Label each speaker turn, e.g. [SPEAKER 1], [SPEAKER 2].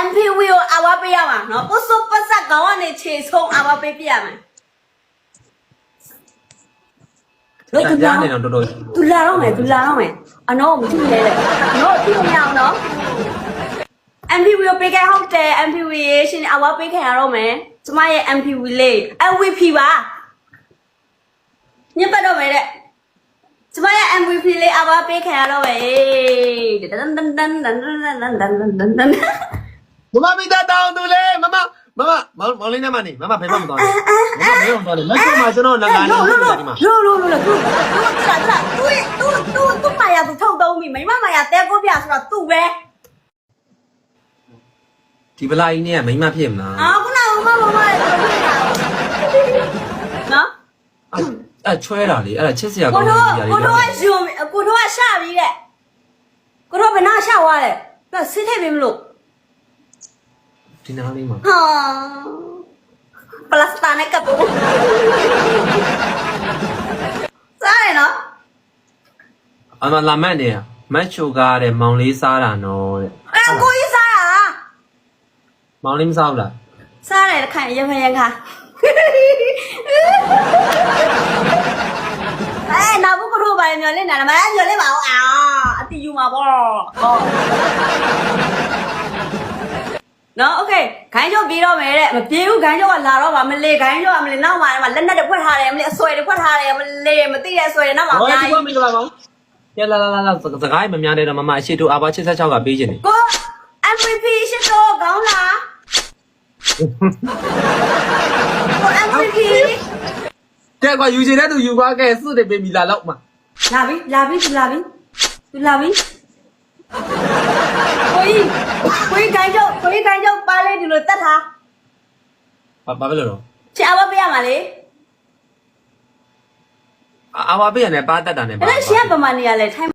[SPEAKER 1] MPV ကိုအဝါပေးရမှာနော်ပုစုပတ်ဆက်ကောင်ကနေခြေဆုံးအဝါပေးပြရမယ်
[SPEAKER 2] ။ကြားနေတော့တော်တော်
[SPEAKER 1] သူလာတော့မယ်အနောမကြည့်လဲနော်ကြည့်မရအောင်နော် MPV ကိုပေးခဲ့ဟုတ်တယ် MPV ရေရှင်အဝါပေးခဲ့ရတော့မယ်ကျမရဲ့ MPV လေး MVP ပါညပတ်တော့မယ်တဲ့ကျမရဲ့ MVP လေးအဝါပေးခဲ့ရတော့မယ်တန်တန်တန်တန်တန်တန်တန်တန်တန်
[SPEAKER 2] မမမိသားတောင်းသူလေမမောင်လေးနဲ့မနေမမဘယ်မှမသွားဘူးမမဘယ်မှမသွားလေလက်ချမှာကျွန်တော်လက်ကားနေနေတာဒီမှာ
[SPEAKER 1] သူမာယာသူထုတ်သုံးပြီမိမမာယာတဲကိုပြဆိုတော့သူပဲ
[SPEAKER 2] ဒီပလာကြီးနဲ့ကမိမဖြစ်မလား
[SPEAKER 1] ခုနကမနော်
[SPEAKER 2] ချွဲတာလေအဲ့ဒါချစ်စရာကော
[SPEAKER 1] ကို
[SPEAKER 2] င်းတဲ့နေရာတွေ
[SPEAKER 1] တို့ကယူကိုတို့ကရှာပြီးတဲ့ကိုတို့ဘယ်နာရှာသွားလဲသူစစ်ထည့်ပြီမလို့
[SPEAKER 2] ဒီနားလေးမှာ
[SPEAKER 1] ဟာပလတ်စတာနဲ့ကပ်တော့စားရနော်
[SPEAKER 2] အမလာမတ်နေမတ်ချိုကားတဲ့မောင်လေးစားတာနော်တဲ့
[SPEAKER 1] ကိုကြီးစားရ
[SPEAKER 2] မောင်လေးမစားဘူးလား
[SPEAKER 1] စားတယ်ခိုင်ရမရခါနောက်ဘုကတို့ပါညော်လေးနာမညော်လေးပါအောင်အတီယူမှာပေါ့နော်โอเคခိုင်းချုပ်ပြီးတော့မယ်တဲ့မပြေဘူးခိုင်းချုပ်ကလာတော့ပါမလေးခိုင်းချုပ်ကမလေးနောက်မှာလက်နက်တွေဖွက်ထားတယ်မလေးအဆွဲတွေဖွက်ထားတယ်မလေးမသိတဲ့အဆွဲတွေနောက်မှာအများကြီး
[SPEAKER 2] ဟောဒီကမင်္ဂလာပါကဲလာစကားမများတဲ့တော့မမအရှိတူအာဘာ86ကပေးခြင်းနေ
[SPEAKER 1] ကို MVP ရှိတော့ကောင်းလားကို MVP
[SPEAKER 2] ကဲကွာယူချင်တဲ့သူယူပါကဲစွတ်တယ်ပေးပြီလာတော့မှာ
[SPEAKER 1] လာပြီကိုကြီးခိုင်းချုပ်ပါလေဒီလိုတတ်ထား
[SPEAKER 2] ဘာပဲလို့တော့
[SPEAKER 1] ချစ်အဝပေးရမှာလေ
[SPEAKER 2] အာဘာပေးရတယ်ပါတက်တာနဲ့ပါ
[SPEAKER 1] အဲ့ဒါရှင်ကပမာနေရလဲထိုင်